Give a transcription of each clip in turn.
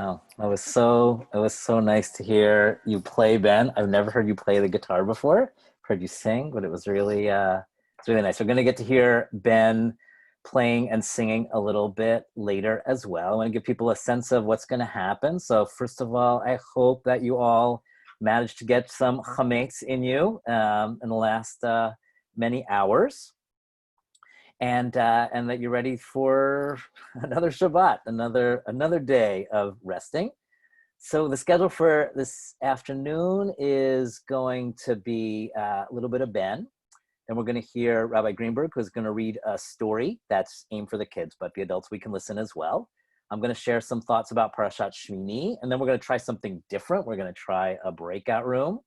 Oh, it was so nice to hear you play, Ben. I've never heard you play the guitar before. Heard you sing, but it's really nice. We're gonna get to hear Ben playing and singing a little bit later as well. I want to give people a sense of what's going to happen. So first of all, I hope that you all managed to get some chametz in you in the last many hours, and that you're ready for another Shabbat, another day of resting. So the schedule for this afternoon is going to be a little bit of Ben. Then we're going to hear Rabbi Greenberg, who's going to read a story that's aimed for the kids, but the adults, we can listen as well. I'm going to share some thoughts about Parashat Shmini, and then we're going to try something different. We're going to try a breakout room,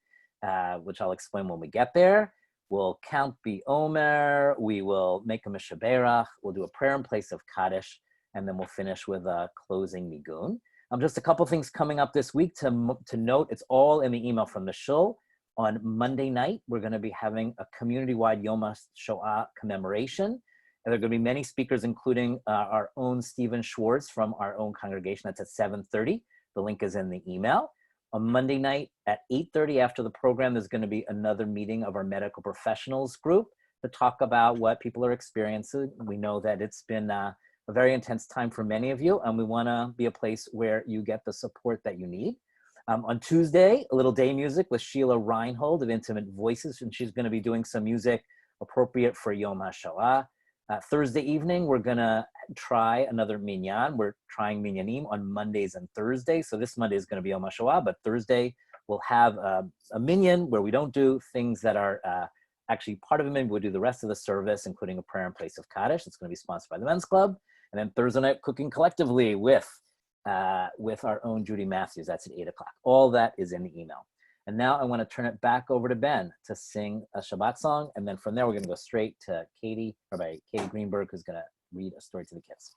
which I'll explain when we get there. We'll count the Omer. We will make a Mishaberach. We'll do a prayer in place of Kaddish, and then we'll finish with a closing Nigun. Just a couple things coming up this week to note. It's all in the email from the shul. On Monday night, we're going to be having a community-wide Yom HaShoah commemoration. And there are going to be many speakers, including our own Stephen Schwartz from our own congregation. That's at 7:30. The link is in the email. On Monday night at 8:30 after the program, there's going to be another meeting of our medical professionals group to talk about what people are experiencing. We know that it's been a very intense time for many of you, and we want to be a place where you get the support that you need. On Tuesday, a little day music with Sheila Reinhold of Intimate Voices, and she's going to be doing some music appropriate for Yom HaShoah. Thursday evening, we're going to try another minyan. We're trying minyanim on Mondays and Thursdays. So this Monday is going to be Yom HaShoah, but Thursday we'll have a minyan where we don't do things that are actually part of a minyan. We'll do the rest of the service, including a prayer in place of Kaddish. It's going to be sponsored by the Men's Club. And then Thursday night, cooking collectively with our own Judy Matthews. That's at 8 o'clock. All that is in the email. And now I want to turn it back over to Ben to sing a Shabbat song. And then from there, we're going to go straight to Rabbi Katie Greenberg, who's going to read a story to the kids.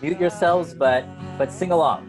Mute yourselves, but sing along.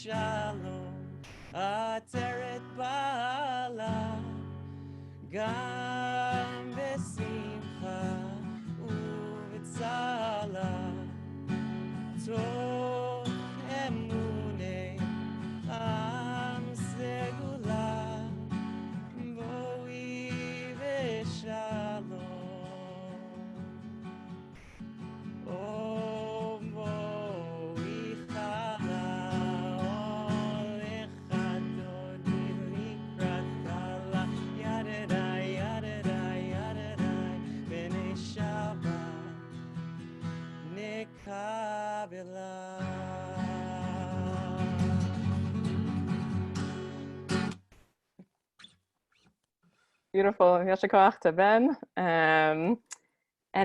בשלום, עטרת בעלה, גם בשמחה ובצהלה, תוך אמוני עם סגולה, בואי בשלום. Beautiful. Yasher koach to Ben. And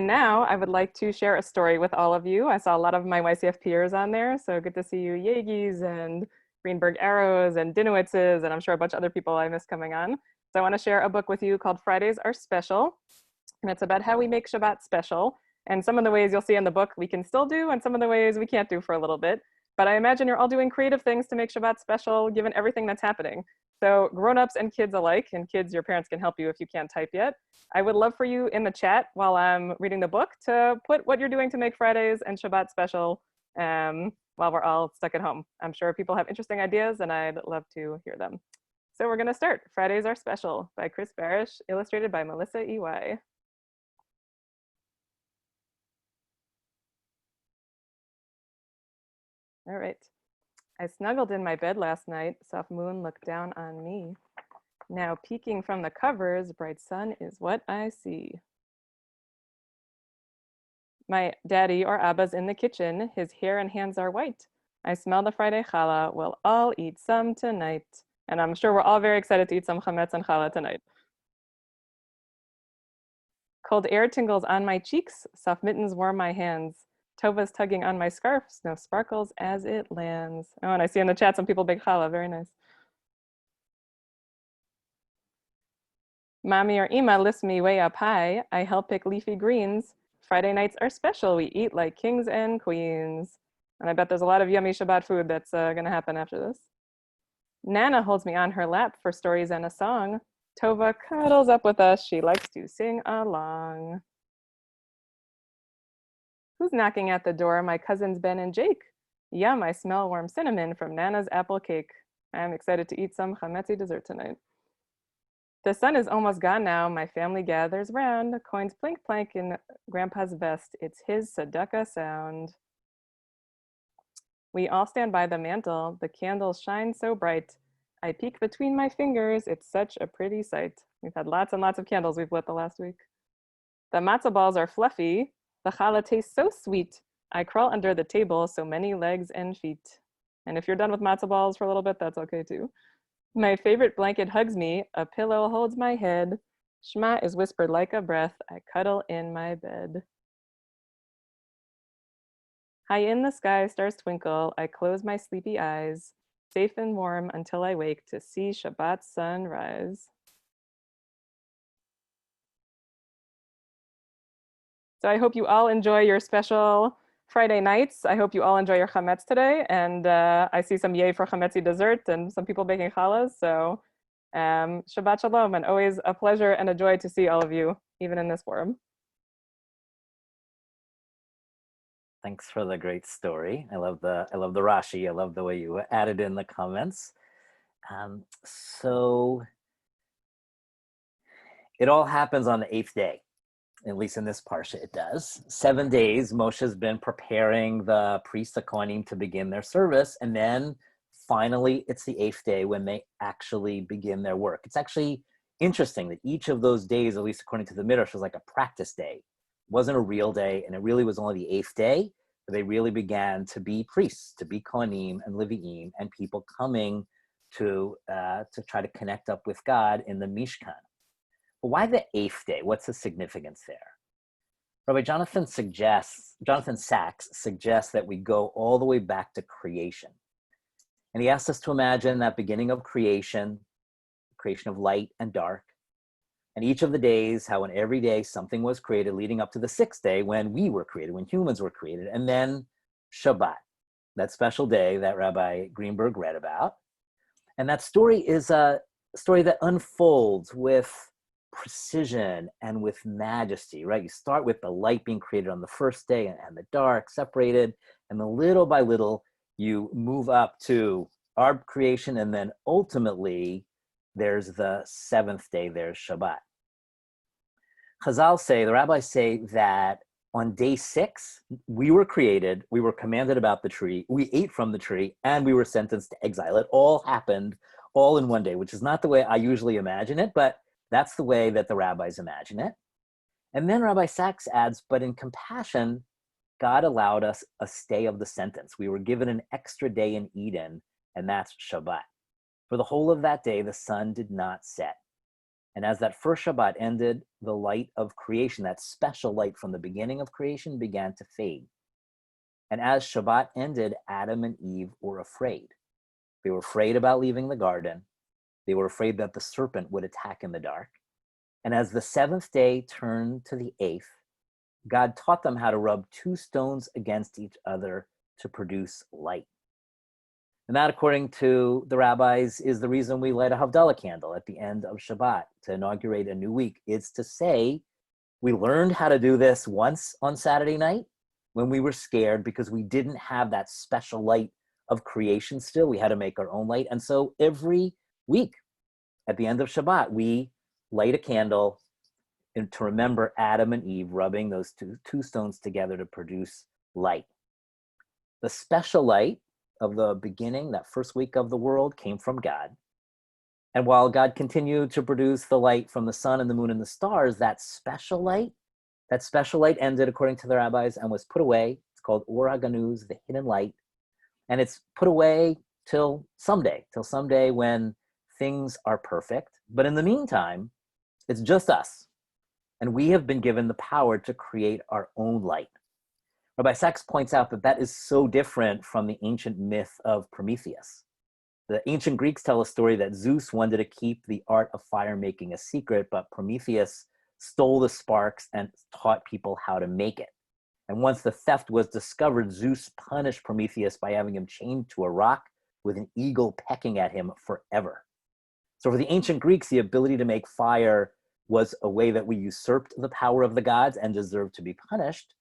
now I would like to share a story with all of you. I saw a lot of my YCF peers on there, so good to see you, Yegis and Greenberg Arrows and Dinowitzes, and I'm sure a bunch of other people I missed coming on. So I want to share a book with you called Fridays Are Special, and it's about how we make Shabbat special. And some of the ways you'll see in the book we can still do, and some of the ways we can't do for a little bit. But I imagine you're all doing creative things to make Shabbat special, given everything that's happening. So grown-ups and kids alike, and kids, your parents can help you if you can't type yet. I would love for you in the chat while I'm reading the book to put what you're doing to make Fridays and Shabbat special while we're all stuck at home. I'm sure people have interesting ideas and I'd love to hear them. So we're gonna start. Fridays Are Special by Chris Barish, illustrated by Melissa E.Y. All right. I snuggled in my bed last night, soft moon looked down on me. Now peeking from the covers, bright sun is what I see. My daddy or Abba's in the kitchen, his hair and hands are white. I smell the Friday challah, we'll all eat some tonight. And I'm sure we're all very excited to eat some chametz and challah tonight. Cold air tingles on my cheeks, soft mittens warm my hands. Tova's tugging on my scarf, snow sparkles as it lands. Oh, and I see in the chat some people bake challah, very nice. Mommy or Ima lifts me way up high. I help pick leafy greens. Friday nights are special. We eat like kings and queens. And I bet there's a lot of yummy Shabbat food that's gonna happen after this. Nana holds me on her lap for stories and a song. Tova cuddles up with us. She likes to sing along. Who's knocking at the door? My cousins Ben and Jake. Yum, I smell warm cinnamon from Nana's apple cake. I'm excited to eat some chametzi dessert tonight. The sun is almost gone now. My family gathers round. Coins plink plank in Grandpa's vest. It's his tzedakah sound. We all stand by the mantle. The candles shine so bright. I peek between my fingers. It's such a pretty sight. We've had lots and lots of candles we've lit the last week. The matzah balls are fluffy. The challah tastes so sweet. I crawl under the table, so many legs and feet. And if you're done with matzah balls for a little bit, that's okay too. My favorite blanket hugs me. A pillow holds my head. Shema is whispered like a breath. I cuddle in my bed. High in the sky, stars twinkle. I close my sleepy eyes, safe and warm until I wake to see Shabbat sunrise. So I hope you all enjoy your special Friday nights. I hope you all enjoy your chametz today. And I see some yay for chametzi dessert and some people baking challahs. So Shabbat shalom, and always a pleasure and a joy to see all of you, even in this forum. Thanks for the great story. I love the Rashi. I love the way you added in the comments. So it all happens on the 8th day. At least in this parsha it does. 7 days, Moshe's been preparing the priests, the Kohanim, to begin their service. And then finally, it's the 8th day when they actually begin their work. It's actually interesting that each of those days, at least according to the Midrash, was like a practice day. It wasn't a real day, and it really was only the 8th day that they really began to be priests, to be Kohanim and Leviim, and people coming to try to connect up with God in the Mishkan. But why the 8th day? What's the significance there? Rabbi Jonathan Sachs suggests that we go all the way back to creation. And he asks us to imagine that beginning of creation of light and dark, and each of the days, how in every day something was created leading up to the 6th day when we were created, when humans were created, and then Shabbat. that special day that Rabbi Greenberg read about. And that story is a story that unfolds with precision and with majesty, right? You start with the light being created on the first day and the dark separated, and then little by little, you move up to our creation, and then ultimately, there's the seventh day, there's Shabbat. Chazal say, the rabbis say that on day 6, we were created, we were commanded about the tree, we ate from the tree, and we were sentenced to exile. It all happened all in one day, which is not the way I usually imagine it, but that's the way that the rabbis imagine it. And then Rabbi Sachs adds, but in compassion, God allowed us a stay of the sentence. We were given an extra day in Eden, and that's Shabbat. For the whole of that day, the sun did not set. And as that first Shabbat ended, the light of creation, that special light from the beginning of creation, began to fade. And as Shabbat ended, Adam and Eve were afraid. They were afraid about leaving the garden. They were afraid that the serpent would attack in the dark. And as the seventh day turned to the 8th, God taught them how to rub 2 stones against each other to produce light. And that, according to the rabbis, is the reason we light a Havdalah candle at the end of Shabbat to inaugurate a new week. It's to say we learned how to do this once on Saturday night when we were scared because we didn't have that special light of creation still. We had to make our own light. And so every week at the end of Shabbat, we light a candle to remember Adam and Eve rubbing those two stones together to produce light. The special light of the beginning, that first week of the world, came from God. And while God continued to produce the light from the sun and the moon and the stars, that special light ended, according to the rabbis, and was put away. It's called Or HaGanuz, the hidden light. And it's put away till someday when things are perfect. But in the meantime, it's just us. And we have been given the power to create our own light. Rabbi Sachs points out that that is so different from the ancient myth of Prometheus. The ancient Greeks tell a story that Zeus wanted to keep the art of fire making a secret, but Prometheus stole the sparks and taught people how to make it. And once the theft was discovered, Zeus punished Prometheus by having him chained to a rock with an eagle pecking at him forever. So for the ancient Greeks, the ability to make fire was a way that we usurped the power of the gods and deserved to be punished.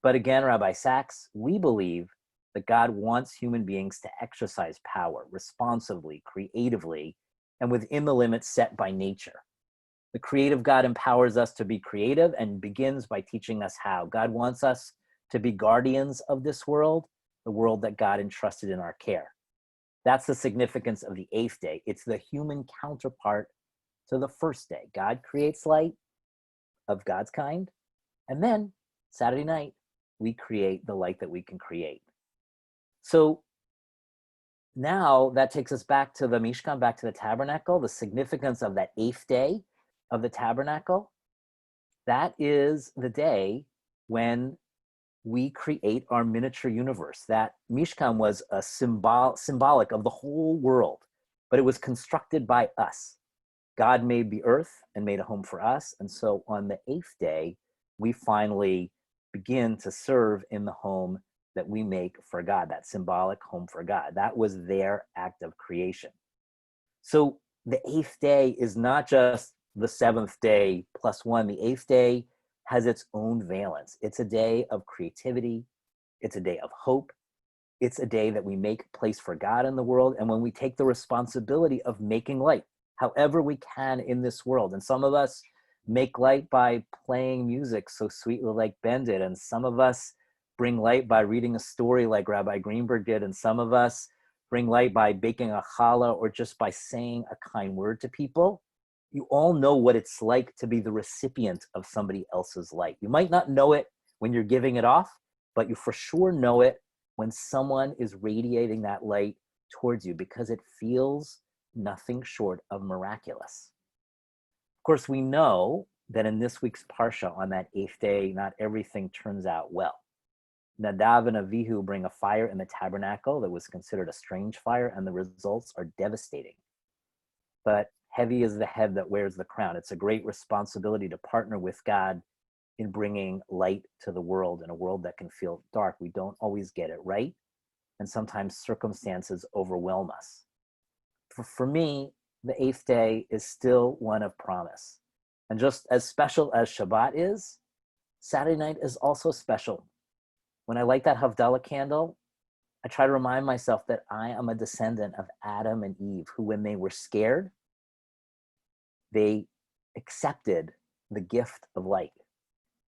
But again, Rabbi Sachs, we believe that God wants human beings to exercise power responsibly, creatively, and within the limits set by nature. The creative God empowers us to be creative and begins by teaching us how. God wants us to be guardians of this world, the world that God entrusted in our care. That's the significance of the 8th day. It's the human counterpart to the first day. God creates light of God's kind, and then Saturday night, we create the light that we can create. So now that takes us back to the Mishkan, back to the tabernacle, the significance of that 8th day of the tabernacle. That is the day when we create our miniature universe. That Mishkan was a symbolic of the whole world, but it was constructed by us. God made the earth and made a home for us. And so on the 8th day, we finally begin to serve in the home that we make for God, that symbolic home for God. That was their act of creation. So the 8th day is not just the 7th day plus 1. The 8th day has its own valence. It's a day of creativity. It's a day of hope. It's a day that we make place for God in the world. And when we take the responsibility of making light, however we can in this world. And some of us make light by playing music so sweetly like Ben did. And some of us bring light by reading a story like Rabbi Greenberg did. And some of us bring light by baking a challah or just by saying a kind word to people. You all know what it's like to be the recipient of somebody else's light. You might not know it when you're giving it off, but you for sure know it when someone is radiating that light towards you, because it feels nothing short of miraculous. Of course, we know that in this week's Parsha, on that 8th day, not everything turns out well. Nadav and Avihu bring a fire in the tabernacle that was considered a strange fire, and the results are devastating. But heavy is the head that wears the crown. It's a great responsibility to partner with God in bringing light to the world, in a world that can feel dark. We don't always get it right, and sometimes circumstances overwhelm us. For me, the 8th day is still one of promise. And just as special as Shabbat is, Saturday night is also special. When I light that Havdalah candle, I try to remind myself that I am a descendant of Adam and Eve, who, when they were scared, they accepted the gift of light.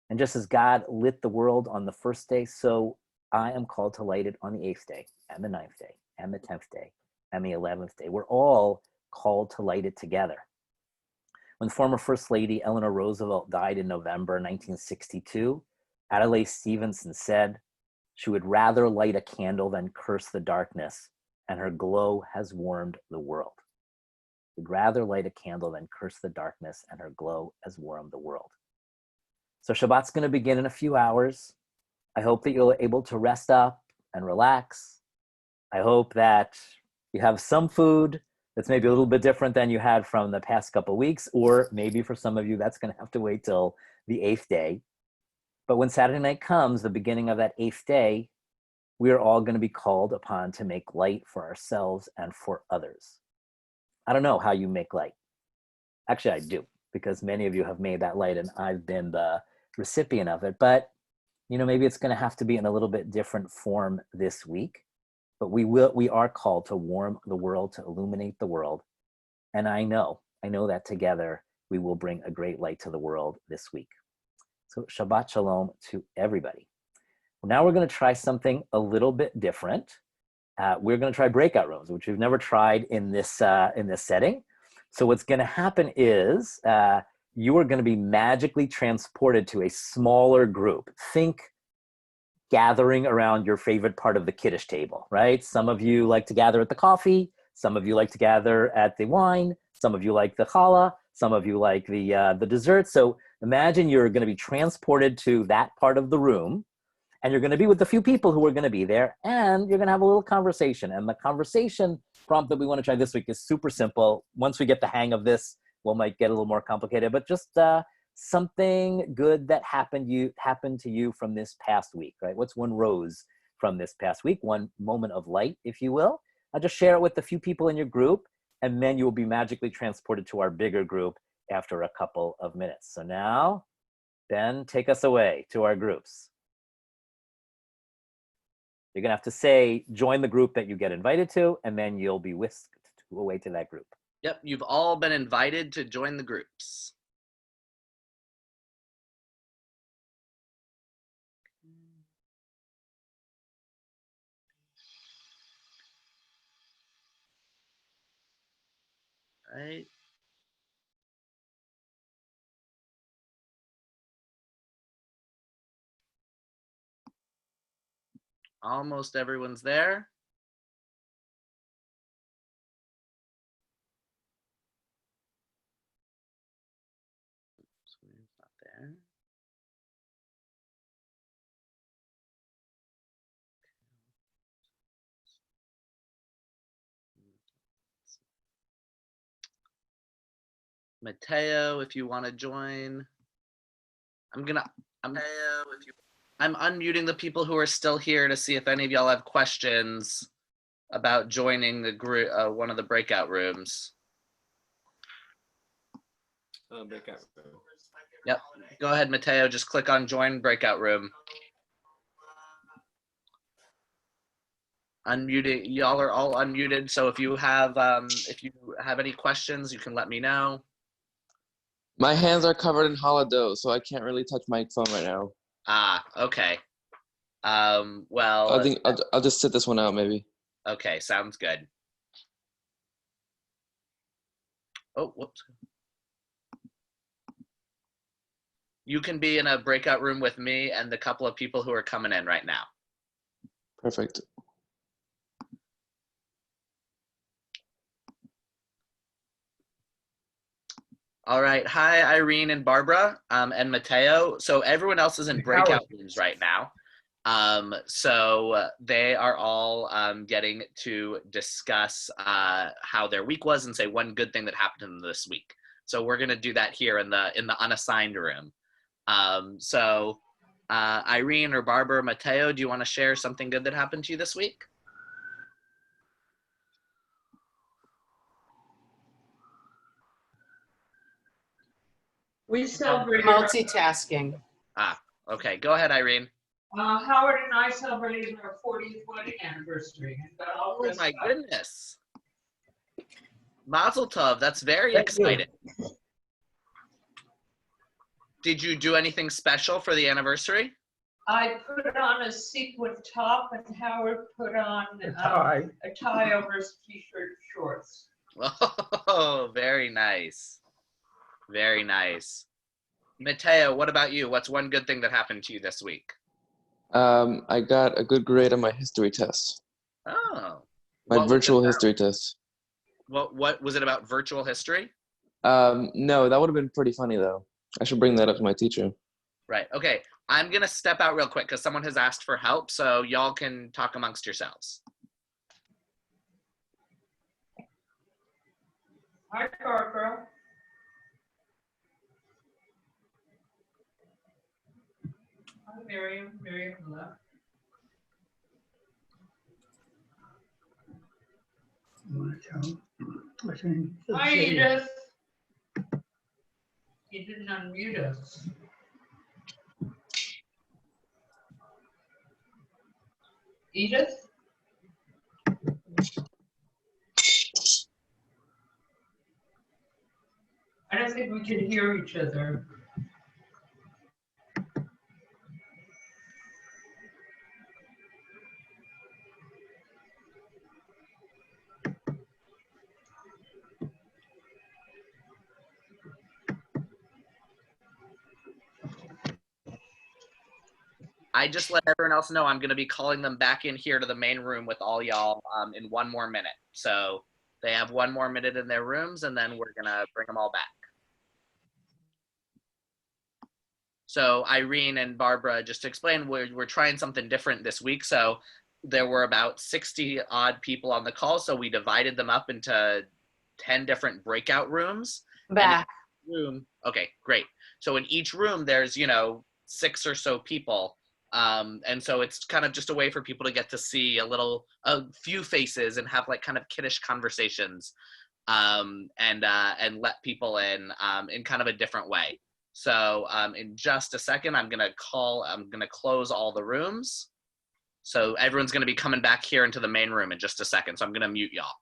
And just as God lit the world on the first day, so I am called to light it on the 8th day, and the 9th day, and the 10th day, and the 11th day. We're all called to light it together. When former First Lady Eleanor Roosevelt died in November 1962, Adlai Stevenson said she would rather light a candle than curse the darkness, and her glow has warmed the world. She'd rather light a candle than curse the darkness, and her glow has warmed the world. So Shabbat's going to begin in a few hours. I hope that you're able to rest up and relax. I hope that you have some food that's maybe a little bit different than you had from the past couple of weeks, or maybe for some of you, that's going to have to wait till the 8th day. But when Saturday night comes, the beginning of that 8th day, we are all going to be called upon to make light for ourselves and for others. I don't know how you make light. Actually, I do, because many of you have made that light and I've been the recipient of it. But, maybe it's going to have to be in a little bit different form this week. But we are called to warm the world, to illuminate the world. And I know that together we will bring a great light to the world this week. So Shabbat Shalom to everybody. Well, now we're going to try something a little bit different. We're going to try breakout rooms, which we've never tried in this setting. So what's going to happen is you are going to be magically transported to a smaller group. Think gathering around your favorite part of the Kiddush table, right? Some of you like to gather at the coffee. Some of you like to gather at the wine. Some of you like the challah. Some of you like the dessert. So imagine you're going to be transported to that part of the room, and you're going to be with a few people who are going to be there, and you're going to have a little conversation. And the conversation prompt that we want to try this week is super simple. Once we get the hang of this, we might get a little more complicated, but just something good that happened to you from this past week, right? What's one rose from this past week? One moment of light, if you will. I'll just share it with a few people in your group, and then you will be magically transported to our bigger group after a couple of minutes. So now, Ben, take us away to our groups. You're going to have to say, join the group that you get invited to, and then you'll be whisked away to that group. Yep, you've all been invited to join the groups. Right. Almost everyone's there. Not there. Mateo, if you want to join. I'm unmuting the people who are still here to see if any of y'all have questions about joining the group, one of the breakout rooms. Breakout room. Yep. Go ahead, Mateo. Just click on join breakout room. Unmuted. Y'all are all unmuted. So if you have any questions, you can let me know. My hands are covered in challah dough, so I can't really touch my phone right now. Ah, okay. Well, I think I'll just sit this one out, maybe. Okay, sounds good. Oh, whoops. You can be in a breakout room with me and the couple of people who are coming in right now. Perfect. All right. Hi, Irene and Barbara, and Mateo. So everyone else is in breakout rooms right now. So they are all getting to discuss how their week was and say one good thing that happened to them this week. So we're going to do that here in the unassigned room. So Irene or Barbara or Mateo, do you want to share something good that happened to you this week? We celebrated. Multitasking. Okay, go ahead, Irene. Howard and I celebrated our 40th wedding anniversary. And got all Oh this my stuff. goodness. Mazel tov, that's very Thank you. exciting. Did you do anything special for the anniversary? I put on a sequin top, and Howard put on a tie over his t-shirt and shorts. Oh, very nice. Very nice. Mateo, what about you? What's one good thing that happened to you this week? I got a good grade on my history test. Oh. My What was virtual it about? history test. What was it about virtual history? No, that would have been pretty funny though. I should bring that up to my teacher. Right. Okay. I'm going to step out real quick because someone has asked for help, so y'all can talk amongst yourselves. Hi, Barbara. Hi, Miriam. Miriam left. Hi, Edith. You didn't unmute us. Edith? I don't think we can hear each other. I just let everyone else know I'm going to be calling them back in here to the main room with all y'all in 1 more minute. So they have 1 more minute in their rooms, and then we're going to bring them all back. So Irene and Barbara, just to explain, we're trying something different this week. So there were about 60 odd people on the call, so we divided them up into 10 different breakout rooms. Back. Room. Okay, great. So in each room, there's, 6 or so people. And so it's kind of just a way for people to get to see a few faces and have like kind of kiddish conversations, and let people in kind of a different way. So in just a second, I'm gonna close all the rooms. So everyone's gonna be coming back here into the main room in just a second. So I'm gonna mute y'all.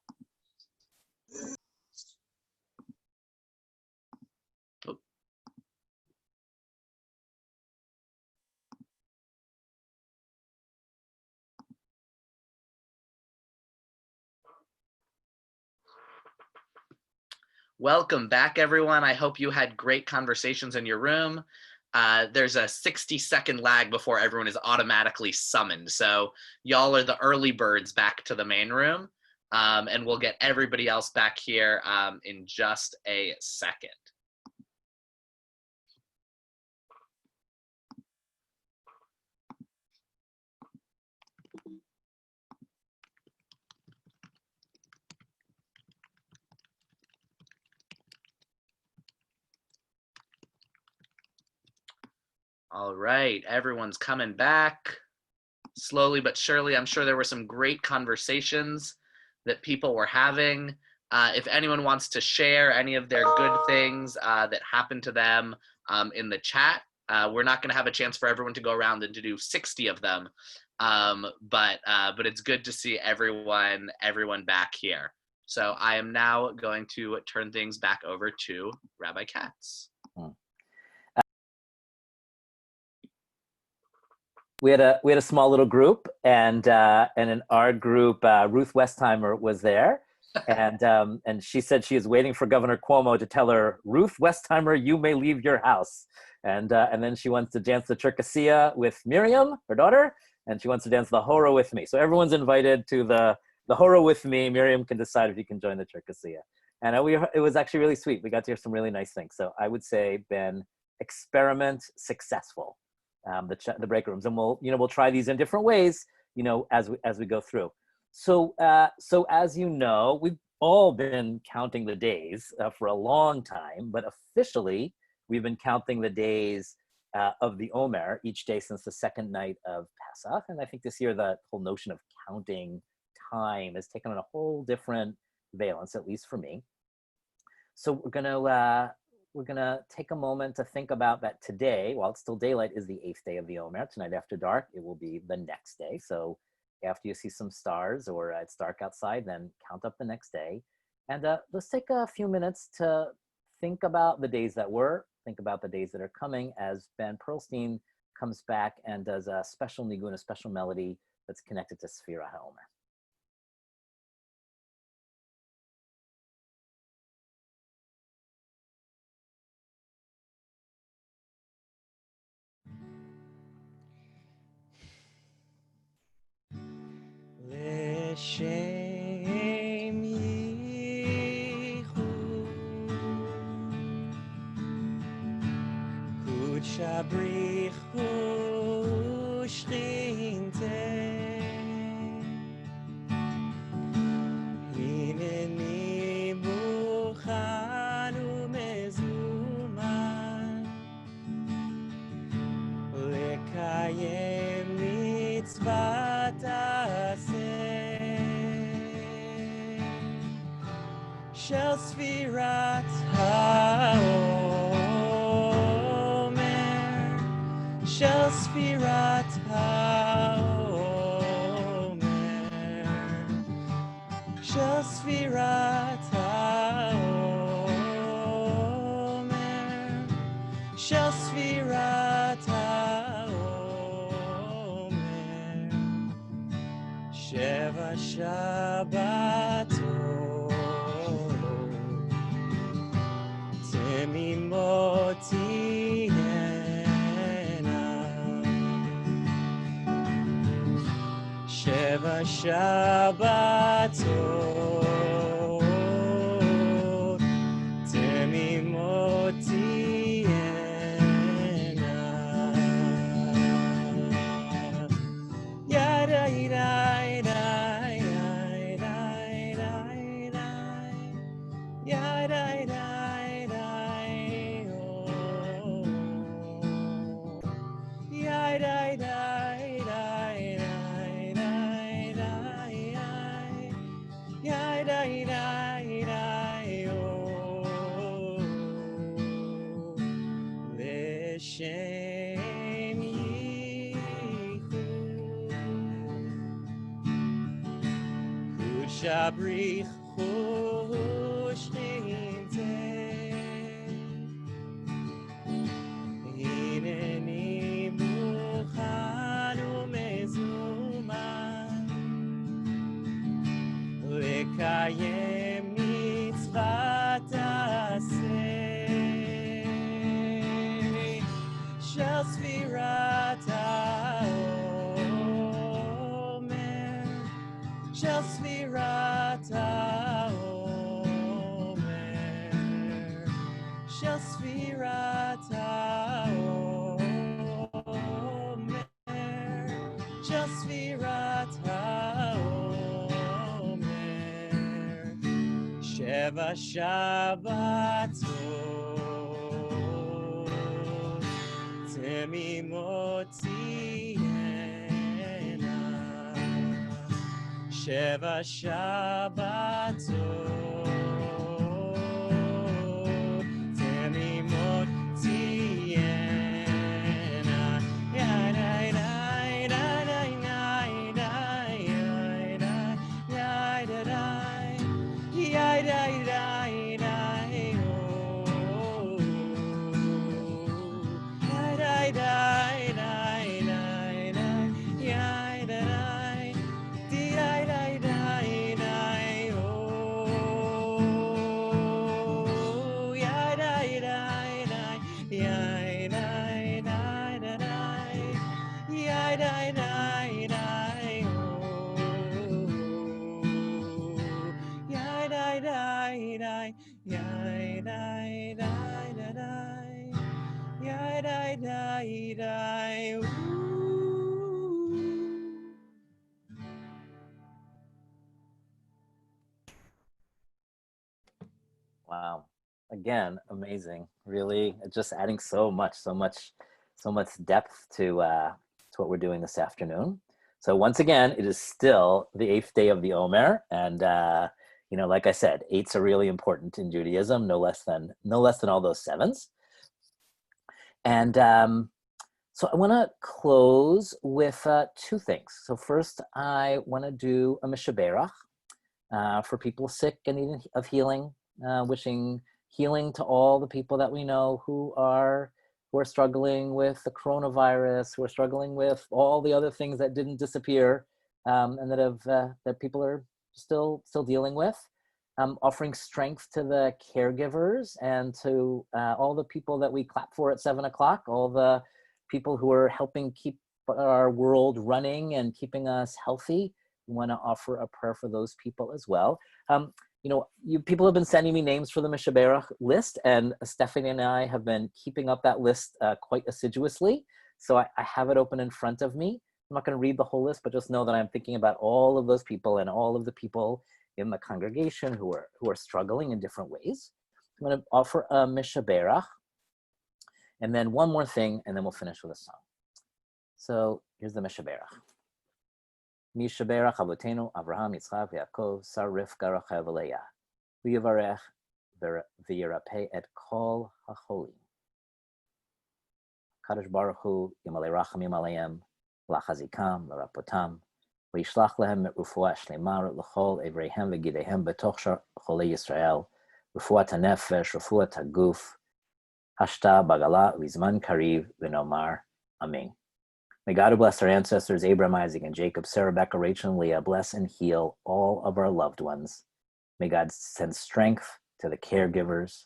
Welcome back, everyone. I hope you had great conversations in your room. There's a 60-second lag before everyone is automatically summoned. So y'all are the early birds back to the main room, and we'll get everybody else back here in just a second. All right, everyone's coming back slowly but surely. I'm sure there were some great conversations that people were having. If anyone wants to share any of their good things that happened to them in the chat, we're not going to have a chance for everyone to go around and to do 60 of them, but it's good to see everyone back here. So I am now going to turn things back over to Rabbi Katz. We had a small little group, and in our group, Ruth Westheimer was there, and she said she is waiting for Governor Cuomo to tell her, Ruth Westheimer, you may leave your house, and then she wants to dance the Cherkassia with Miriam, her daughter, and she wants to dance the Hora with me. So everyone's invited to the Hora with me. Miriam can decide if you can join the Cherkassia, and it was actually really sweet. We got to hear some really nice things. So I would say, Ben, experiment successful. The break rooms, and we'll try these in different ways, as we go through. So as you know, we've all been counting the days for a long time, but officially we've been counting the days of the Omer each day since the second night of Pesach. And I think this year the whole notion of counting time has taken on a whole different valence, at least for me. So we're gonna we're gonna take a moment to think about that today, while it's still daylight, is the 8th day of the Omer. Tonight after dark, it will be the next day. So after you see some stars or it's dark outside, then count up the next day. And let's take a few minutes to think about the days that were, think about the days that are coming, as Ben Pearlstein comes back and does a special nigun, a special melody that's connected to Sfira HaOmer. L'shem yichud kudsha brichu shchinteh hineni mukhan umezuman lekayem mitzvat Shel Sfirat HaOmer Shel Sfirat HaOmer Shel Sfirat HaOmer Shel Sfirat HaOmer Sheva Shabbatot Temimotiena Sheva Shabbatot Temimotiena Yada yada L'shem yichud kudsha brichu shchinteh hineni mukhan umezuman lekayem mitzvat Shel Sfirat HaOmer Shel Sfirat HaOmer Shel Sfirat HaOmer Shel Sfirat HaOmer Sheva Shabbatot Temimotiena Sheva Shabbatot Temimotiena Yada yada yada Wow. Again, amazing. Really, just adding so much depth to what we're doing this afternoon. So once again, it is still the 8th day of the Omer, and like I said, 8s are really important in Judaism, no less than all those 7s. And so I want to close with 2 things. So first, I want to do a mishaberach for people sick and needing of healing, wishing healing to all the people that we know who are struggling with the coronavirus, who are struggling with all the other things that didn't disappear, and that people are still dealing with. Offering strength to the caregivers and to all the people that we clap for at 7 o'clock, all the people who are helping keep our world running and keeping us healthy. We want to offer a prayer for those people as well. People have been sending me names for the Mishaberach list, and Stephanie and I have been keeping up that list quite assiduously. So I have it open in front of me. I'm not going to read the whole list, but just know that I'm thinking about all of those people and all of the people in the congregation who are struggling in different ways. I'm going to offer a Mishaberach, and then one more thing, and then we'll finish with a song. So here's the Mishaberach. Mishaberach Avotenu Avraham Yitzchak Yaakov Sar Rivka Rachel Leah V'Yivarech V'Yirapeh Et Kol HaCholim Kadosh Baruch Hu Yimalei Rachamim Aleim Lachazikam L'Rapotam V'Yishlach Lehem Refuah Shleima L'Chol Evreihem V'Gidehem B'Toch Cholei Yisrael Refuat HaNefesh Refuat HaGuf Hashta Bagala V'Zman Kariv V'Nomar Amen. May God who bless our ancestors, Abraham, Isaac, and Jacob, Sarah, Rebecca, Rachel, and Leah, bless and heal all of our loved ones. May God send strength to the caregivers.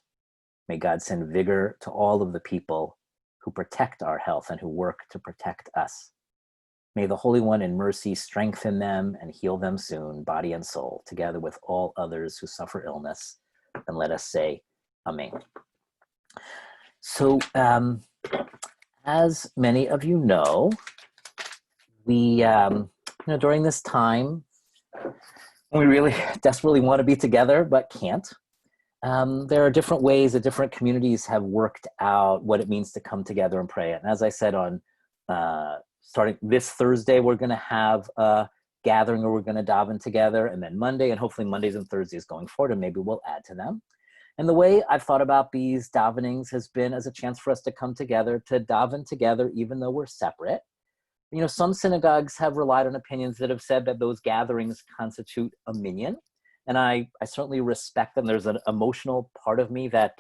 May God send vigor to all of the people who protect our health and who work to protect us. May the Holy One in mercy strengthen them and heal them soon, body and soul, together with all others who suffer illness. And let us say, Amen. So, as many of you know, we, during this time, we really desperately want to be together, but can't. There are different ways that different communities have worked out what it means to come together and pray. And as I said, on starting this Thursday, we're going to have a gathering where we're going to daven together, and then Monday, and hopefully Mondays and Thursdays going forward, and maybe we'll add to them. And the way I've thought about these davenings has been as a chance for us to come together, to daven together, even though we're separate. Some synagogues have relied on opinions that have said that those gatherings constitute a minyan. And I certainly respect them. There's an emotional part of me that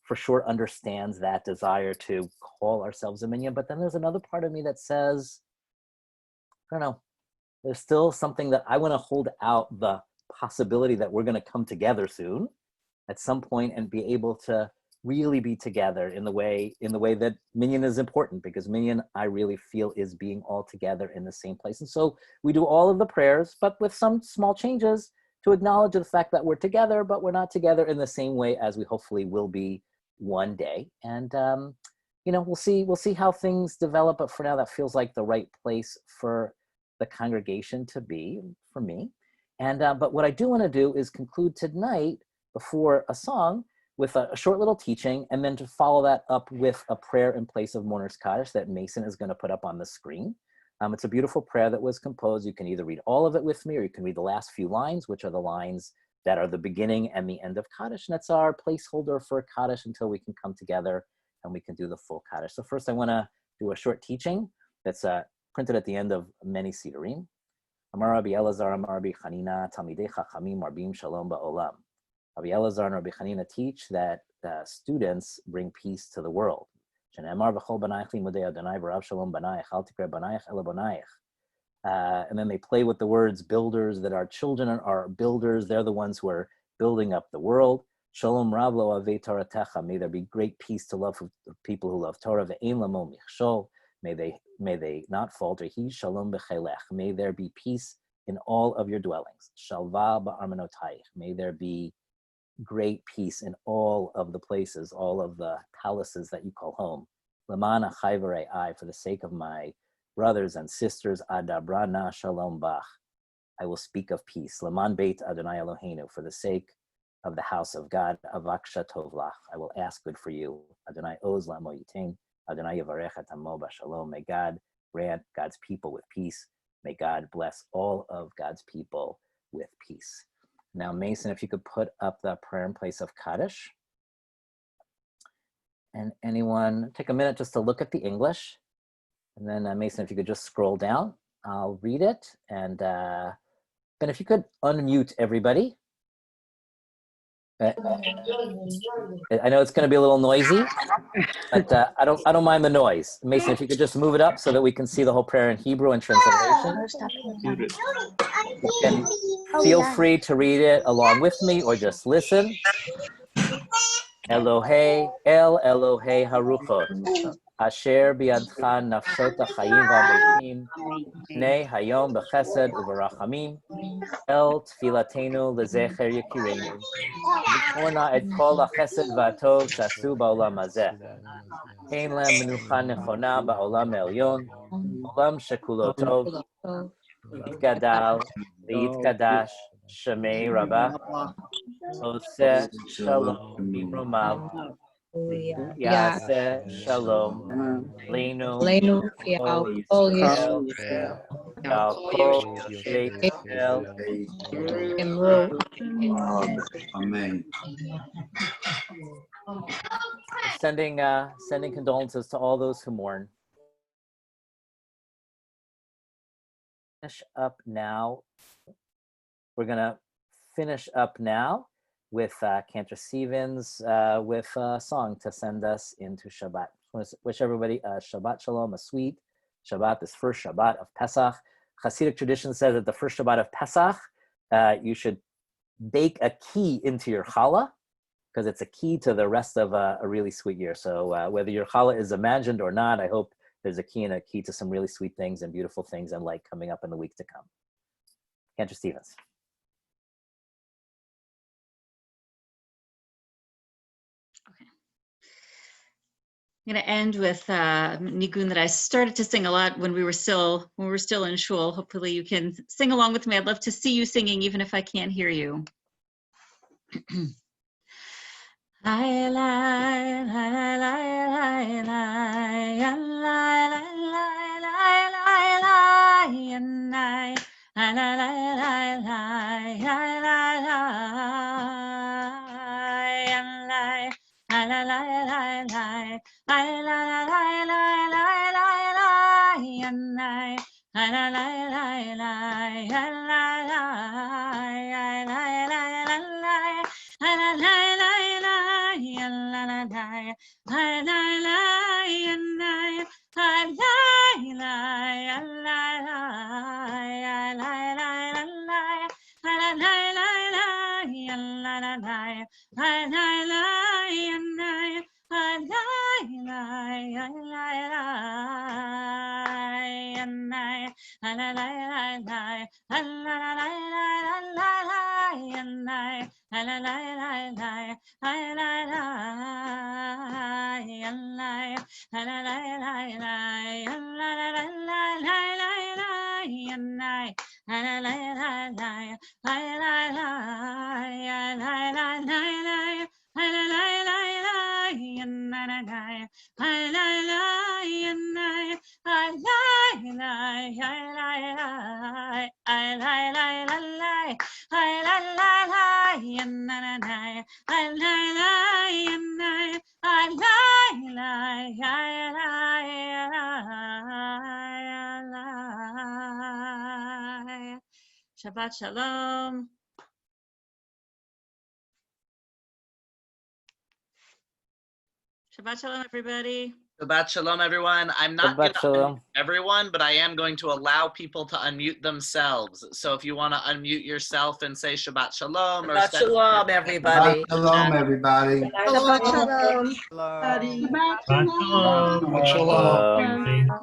for sure understands that desire to call ourselves a minyan. But then there's another part of me that says, I don't know, there's still something that I want to hold out the possibility that we're going to come together soon at some point and be able to really be together in the way that minyan is important, because minyan, I really feel, is being all together in the same place. And so we do all of the prayers, but with some small changes to acknowledge the fact that we're together, but we're not together in the same way as we hopefully will be one day. And we'll see how things develop, but for now that feels like the right place for the congregation to be, for me. And but what I do want to do is conclude tonight before a song with a short little teaching, and then to follow that up with a prayer in place of Mourner's Kaddish that Mason is going to put up on the screen. It's a beautiful prayer that was composed. You can either read all of it with me, or you can read the last few lines, which are the lines that are the beginning and the end of Kaddish. And that's our placeholder for Kaddish until we can come together and we can do the full Kaddish. So first I want to do a short teaching that's printed at the end of many Sidurim. Amar Rabbi Elazar, Amar Rabbi Chanina, Talmidei Chachamim Marbim Shalom Ba'olam. Rabbi Elazar and Rabbi Chanina teach that students bring peace to the world. And then they play with the words builders, that our children are builders. They're the ones who are building up the world. Shalom Rav lo avei Toratecha. May there be great peace to love people who love Torah. Ve'ein lamo michshol. May they not falter. He shalom b'chelech. May there be peace in all of your dwellings. Shalva ba'armanotayich. May there be great peace in all of the places, all of the palaces that you call home. Lamana chayvere I, for the sake of my brothers and sisters, adabrana shalom bach, I will speak of peace. Laman beit Adonai Eloheinu, for the sake of the house of God, avaksha tovlach, I will ask good for you. Adonai oz lamo yitain, Adonai yavarech et amo b'shalom. May God grant God's people with peace. May God bless all of God's people with peace. Now, Mason, if you could put up the prayer in place of Kaddish. And anyone, take a minute just to look at the English. And then Mason, if you could just scroll down, I'll read it. And Ben, if you could unmute everybody. I know it's going to be a little noisy, but I don't mind the noise. Mason, if you could just move it up so that we can see the whole prayer in Hebrew and transliteration. You can feel free to read it along with me or just listen. Elohei, El Elohei Haruchot, Asher biadcha nafshot ha'chayim v'ametim, Pnei hayom b'chesed u'barachamim, El tfilatenu lezecher yekirenu, V'korna et kol ha'chesed v'atov shasu ba'olam hazeh, Ein lem menucha nechona ba'olam elyon, Olam shekulo tov, Yitgadal, V'yitkadash, Shemei Rabbah, Oseh Shalom Bimromav, Yaseh Shalom, Leinu, Kol Yisrael, Al Kol Yoshei Tel. Amen. Sending condolences to all those who mourn. Finish up now. We're gonna finish up now with Cantor Stevens with a song to send us into Shabbat. I want to wish everybody a Shabbat Shalom, a sweet Shabbat, this first Shabbat of Pesach. Hasidic tradition says that the first Shabbat of Pesach, you should bake a key into your challah, because it's a key to the rest of a really sweet year. So whether your challah is imagined or not, I hope there's a key to some really sweet things and beautiful things and light coming up in the week to come. Cantor Stevens. I'm going to end with nigun that I started to sing a lot when we were still in shul. Hopefully you can sing along with me. I'd love to see you singing even if I can't hear you. Shabbat Shalom. Shabbat Shalom, everybody. Shabbat Shalom, everyone. I'm not going to unmute everyone, but I am going to allow people to unmute themselves. So if you want to unmute yourself and say Shabbat Shalom. Shabbat Shalom, everybody. Shabbat Shalom, everybody. Shabbat Shalom. Shabbat Shalom.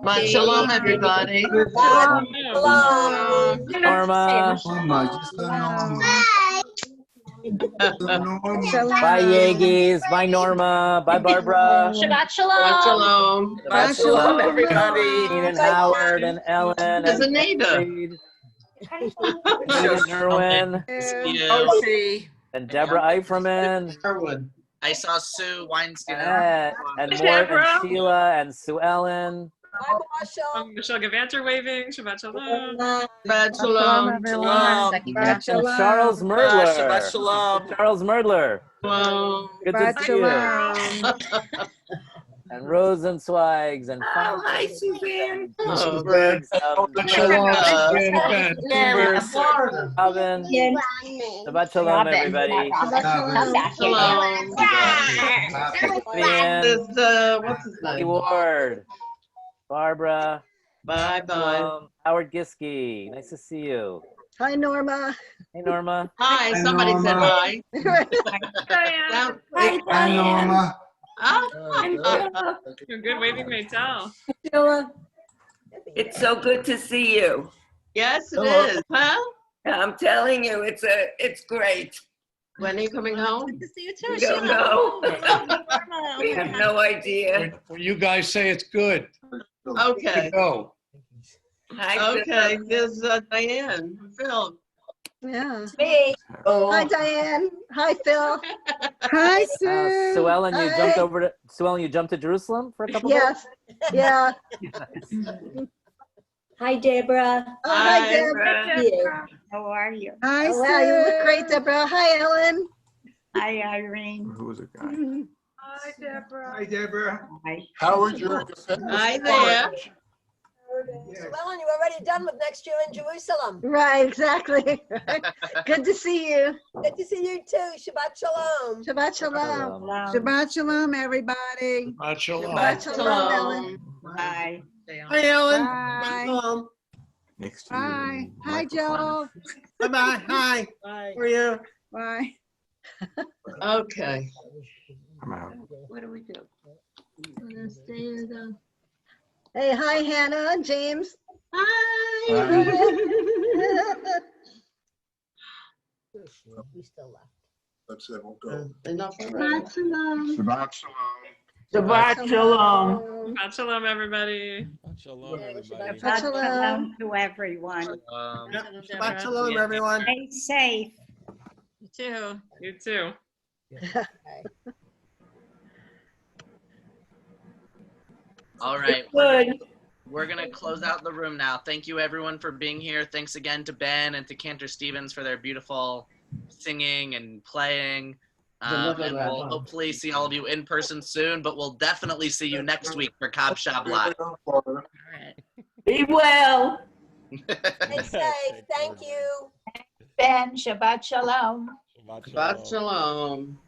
Shabbat Shalom, everybody. Norma. Norma. Bye, Yegis. Bye, Norma. Bye, Barbara. Shabbat Shalom. Shabbat Shalom, everybody. Dean and Howard and Ellen There's a and neighbor. Reed. And Erwin. And Deborah Eiferman. I saw Sue Weinstein. And Mort and Sheila and Sue Ellen. Bye, Marshall. Michelle Gavanter waving. Shabbat shalom. Shabbat shalom. Shalom. And Charles Merdler. Shabbat shalom. Charles Merdler. Shalom. Good to see you. And Rosenzweigs and Oh, hi, Suzanne. Greenbergs, Robin. Shabbat shalom, everybody. Shalom. Ian, What's his name? Ward, Barbara, Bye-bye. Howard Giske. Nice to see you. Hi, Norma. Hey, Norma. Hi, Hi, somebody said Norma. hi. Diane. Hi, Hi, Norma. You're good waving, Maytel. It's so good to see you. Yes, it is. Huh? I'm telling you, it's great. When are you coming home? Good to see you too. We don't Sheila. know. We have no idea. When you guys say it's good, Okay. go. Hi, Okay. There's Diane. Phil. Yeah. Me. Hi, Diane. Hi, Phil. Hi, Sue. Sue Ellen, you Hi. jumped over to Sue Ellen, you jumped to Jerusalem for a couple days? Yes. Yeah. Hi, Deborah. Oh, hi, Hi. Deborah. How are you? Hi, Oh, wow, you look Sue. great, Deborah. Hi, Ellen. Hi, Irene. Who was the guy? Hi, Deborah. Hi, Deborah. Hi. Howard, you're Hi there. Ellen, you're already done with next year in Jerusalem. Right, exactly. Good to see you. Good to see you too. Shabbat shalom. Shabbat shalom. Shabbat shalom, everybody. Shabbat shalom. Shabbat shalom, Ellen. Hi. Hi, Ellen. Bye. Shalom. next Bye. Hi, Joel. Bye-bye. Hi. Hi. How are you? Bye. Okay. I'm out. What do we do? Hey, hi, Hannah and James. Hi. We still left. That's it, we'll go. Enough already. Shalom. Shabbat shalom. Shabbat shalom. Shabbat shalom, everybody. Shalom, everybody. Shabbat shalom. To everyone. Shabbat shalom, everyone. Stay safe. You too. You too. All right. Good. We're going to close out the room now. Thank you, everyone, for being here. Thanks again to Ben and to Cantor Stevens for their beautiful singing and playing. And we'll hopefully see all of you in person soon, but we'll definitely see you next week for Kabbalat Shabbat. All right. Be well. Stay safe. Thank you. Ben, Shabbat shalom. Shabbat shalom.